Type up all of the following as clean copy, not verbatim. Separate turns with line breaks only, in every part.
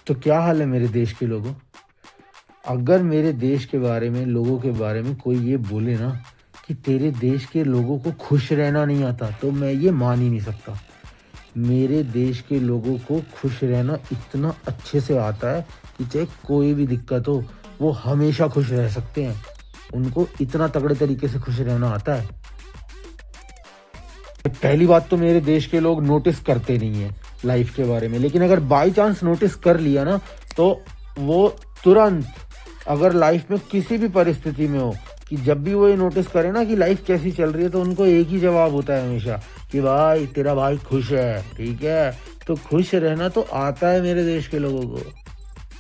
तो क्या हाल है मेरे देश के लोगों? अगर मेरे देश के बारे में, लोगों के बारे में कोई ये बोले ना कि तेरे देश के लोगों को खुश रहना नहीं आता, तो मैं ये मान ही नहीं सकता। मेरे देश के लोगों को खुश रहना इतना अच्छे से आता है कि चाहे कोई भी दिक्कत हो, वो हमेशा खुश रह सकते हैं। उनको इतना तगड़े तरीके से खुश रहना आता है। पहली बात तो मेरे देश के लोग नोटिस करते नहीं है लाइफ के बारे में, लेकिन अगर बाई चांस नोटिस कर लिया ना, तो वो तुरंत, अगर लाइफ में किसी भी परिस्थिति में हो, कि जब भी वो ये नोटिस करे ना कि लाइफ कैसी चल रही है, तो उनको एक ही जवाब होता है हमेशा कि भाई तेरा भाई खुश है, ठीक है। तो खुश रहना तो आता है मेरे देश के लोगों को।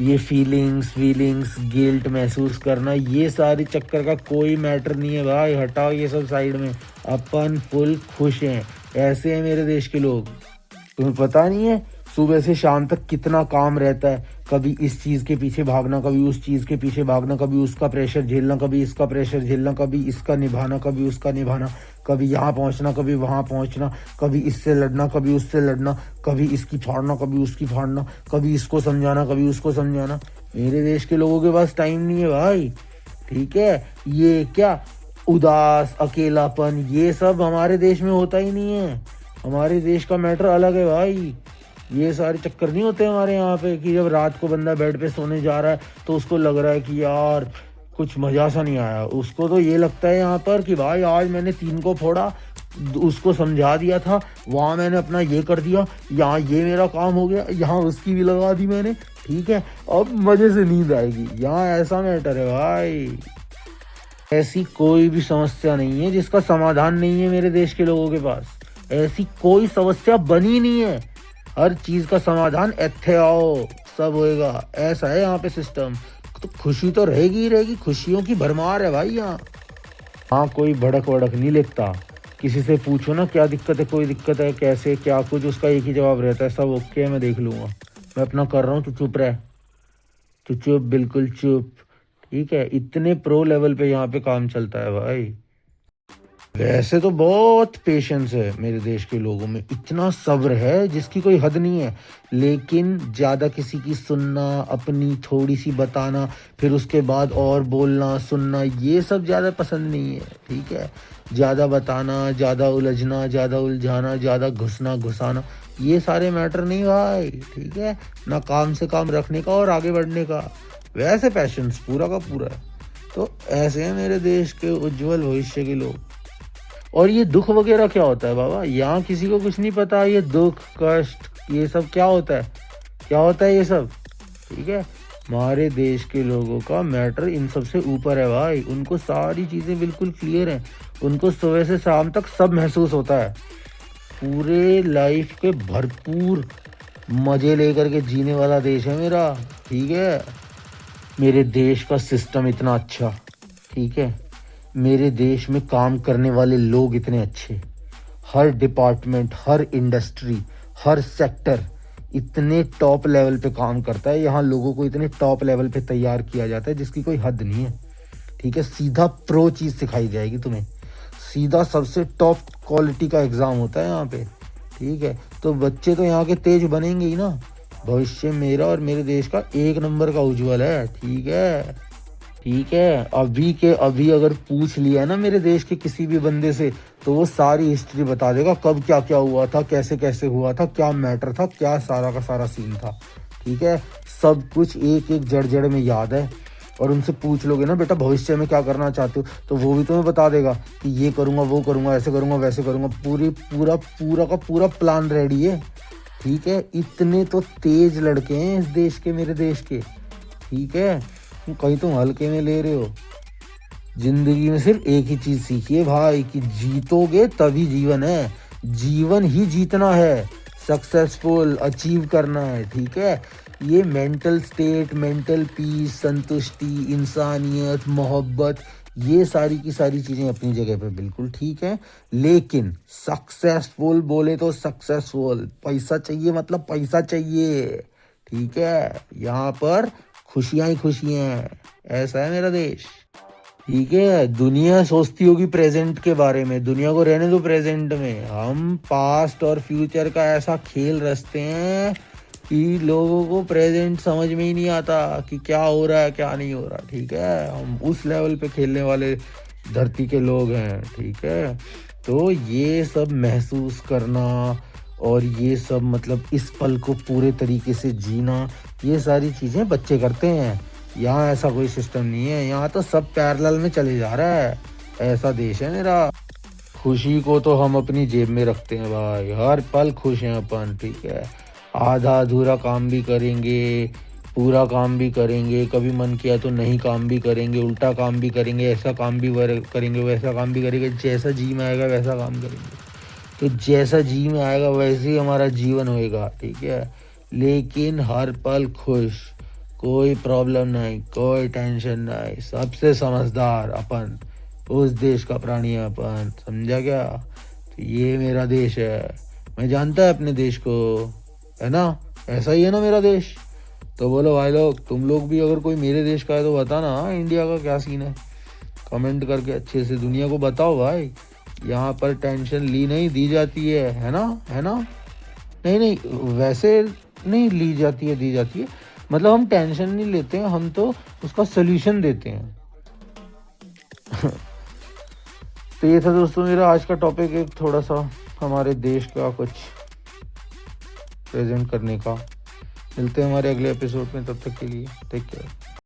ये फीलिंग्स वीलिंग्स गिल्ट महसूस करना, ये सारी चक्कर का कोई मैटर नहीं है भाई, हटाओ ये सब साइड में। अपन फुल खुश हैं, ऐसे हैं मेरे देश के लोग। तुम्हें पता नहीं है सुबह से शाम तक कितना काम रहता है, कभी इस चीज के पीछे भागना, कभी उस चीज के पीछे भागना, कभी उसका प्रेशर झेलना, कभी इसका प्रेशर झेलना, कभी इसका निभाना, कभी उसका निभाना, कभी यहाँ पहुंचना, कभी वहां पहुंचना, कभी इससे लड़ना, कभी उससे लड़ना, कभी इसकी फाड़ना, कभी उसकी फाड़ना, कभी इसको समझाना, कभी उसको समझाना। मेरे देश के लोगों के पास टाइम नहीं है भाई, ठीक है। ये क्या उदास अकेलापन, ये सब हमारे देश में होता ही नहीं है। हमारे देश का मैटर अलग है भाई। ये सारे चक्कर नहीं होते हमारे यहाँ पे कि जब रात को बंदा बेड पे सोने जा रहा है तो उसको लग रहा है कि यार कुछ मजा सा नहीं आया। उसको तो ये लगता है यहाँ पर कि भाई आज मैंने 3 को फोड़ा, उसको समझा दिया था, वहाँ मैंने अपना ये कर दिया, यहाँ ये मेरा काम हो गया, यहाँ उसकी भी लगा दी मैंने, ठीक है, अब मजे से नींद आएगी। यहाँ ऐसा मैटर है भाई। ऐसी कोई भी समस्या नहीं है जिसका समाधान नहीं है मेरे देश के लोगों के पास। ऐसी कोई समस्या बनी नहीं है, हर चीज का समाधान इत्थे आओ सब होएगा, ऐसा है यहाँ पे सिस्टम। तो खुशी तो रहेगी ही रहेगी, खुशियों की भरमार है भाई यहाँ। हाँ, कोई भड़क वड़क नहीं लेता। किसी से पूछो ना क्या दिक्कत है, कोई दिक्कत है कैसे क्या कुछ, उसका एक ही जवाब रहता है, सब ओके है, मैं देख लूंगा, मैं अपना कर रहा हूँ, तू चुप रह, तू चुप, बिल्कुल चुप, ठीक है। इतने प्रो लेवल पे यहाँ पे काम चलता है भाई। वैसे तो बहुत पेशेंस है मेरे देश के लोगों में, इतना सब्र है जिसकी कोई हद नहीं है। लेकिन ज़्यादा किसी की सुनना, अपनी थोड़ी सी बताना, फिर उसके बाद और बोलना सुनना, ये सब ज़्यादा पसंद नहीं है, ठीक है। ज़्यादा बताना, ज़्यादा उलझना, ज़्यादा उलझाना, ज़्यादा घुसना घुसाना, ये सारे मैटर नहीं भाई, ठीक है ना। काम से काम रखने का और आगे बढ़ने का, वैसे पैशंस पूरा का पूरा है। तो ऐसे हैं मेरे देश के उज्जवल भविष्य के लोग। और ये दुख वगैरह क्या होता है बाबा, यहाँ किसी को कुछ नहीं पता। ये दुख कष्ट ये सब क्या होता है, क्या होता है ये सब, ठीक है। हमारे देश के लोगों का मैटर इन सब से ऊपर है भाई। उनको सारी चीज़ें बिल्कुल क्लियर हैं, उनको सुबह से शाम तक सब महसूस होता है। पूरे लाइफ के भरपूर मजे लेकर के जीने वाला देश है मेरा, ठीक है। मेरे देश का सिस्टम इतना अच्छा, ठीक है। मेरे देश में काम करने वाले लोग इतने अच्छे, हर डिपार्टमेंट, हर इंडस्ट्री, हर सेक्टर इतने टॉप लेवल पे काम करता है। यहाँ लोगों को इतने टॉप लेवल पे तैयार किया जाता है जिसकी कोई हद नहीं है, ठीक है। सीधा प्रो चीज़ सिखाई जाएगी तुम्हें, सीधा सबसे टॉप क्वालिटी का एग्ज़ाम होता है यहाँ पे, ठीक है। तो बच्चे तो यहाँ के तेज बनेंगे ही ना। भविष्य मेरा और मेरे देश का एक नंबर का उज्जवल है, ठीक है, ठीक है। अभी के अभी अगर पूछ लिया ना मेरे देश के किसी भी बंदे से, तो वो सारी हिस्ट्री बता देगा, कब क्या क्या हुआ था, कैसे कैसे हुआ था, क्या मैटर था, क्या सारा का सारा सीन था, ठीक है। सब कुछ एक एक जड़ जड़ में याद है। और उनसे पूछ लोगे ना बेटा भविष्य में क्या करना चाहते हो, तो वो भी तुम्हें बता देगा कि ये करूँगा, वो करूँगा, ऐसे करूँगा, वैसे करूँगा। पूरा पूरा का पूरा प्लान रेडी है, ठीक है। इतने तो तेज लड़के हैं इस देश के, मेरे देश के, ठीक है। कहीं तुम हल्के में ले रहे हो। जिंदगी में सिर्फ एक ही चीज सीखिए भाई कि जीतोगे तभी जीवन है, जीवन ही जीतना है, सक्सेसफुल अचीव करना है, ठीक है। ये मेंटल स्टेट, मेंटल पीस, संतुष्टि, इंसानियत, मोहब्बत, ये सारी की सारी चीज़ें अपनी जगह पे बिल्कुल ठीक है। लेकिन सक्सेसफुल बोले तो सक्सेसफुल, पैसा चाहिए मतलब पैसा चाहिए, ठीक है। यहाँ पर खुशियाँ ही खुशियाँ हैं, ऐसा है मेरा देश, ठीक है। दुनिया सोचती होगी प्रेजेंट के बारे में, दुनिया को रहने दो प्रेजेंट में। हम पास्ट और फ्यूचर का ऐसा खेल रचते हैं कि लोगों को प्रेजेंट समझ में ही नहीं आता कि क्या हो रहा है क्या नहीं हो रहा। ठीक है, हम उस लेवल पे खेलने वाले धरती के लोग हैं। ठीक है, तो ये सब महसूस करना और ये सब मतलब इस पल को पूरे तरीके से जीना, ये सारी चीज़ें बच्चे करते हैं। यहाँ ऐसा कोई सिस्टम नहीं है, यहाँ तो सब पैरेलल में चले जा रहा है। ऐसा देश है मेरा। खुशी को तो हम अपनी जेब में रखते हैं भाई, हर पल खुश हैं अपन। ठीक है, आधा अधूरा काम भी करेंगे, पूरा काम भी करेंगे, कभी मन किया तो नहीं काम भी करेंगे, उल्टा काम भी करेंगे, ऐसा काम भी करेंगे, वैसा काम भी करेंगे, जैसा जी में आएगा वैसा काम करेंगे। तो जैसा जी में आएगा वैसे ही हमारा जीवन होएगा। ठीक है, लेकिन हर पल खुश, कोई प्रॉब्लम नहीं, कोई टेंशन नहीं, सबसे समझदार अपन, उस देश का प्राणी है अपन। समझा क्या? तो ये मेरा देश है, मैं जानता है अपने देश को, है ना? ऐसा ही है ना मेरा देश। तो बोलो भाई लोग, तुम लोग भी अगर कोई मेरे देश का है तो बताना इंडिया का क्या सीन है, कमेंट करके अच्छे से दुनिया को बताओ भाई। यहाँ पर टेंशन ली नहीं दी जाती है ना? है ना? नहीं नहीं, वैसे नहीं ली जाती है, दी जाती है। मतलब हम टेंशन नहीं लेते हैं, हम तो उसका सोल्यूशन देते हैं। तो ये था दोस्तों मेरा आज का टॉपिक, एक थोड़ा सा हमारे देश का कुछ प्रेजेंट करने का। मिलते हैं हमारे अगले एपिसोड में, तब तक के लिए टेक केयर।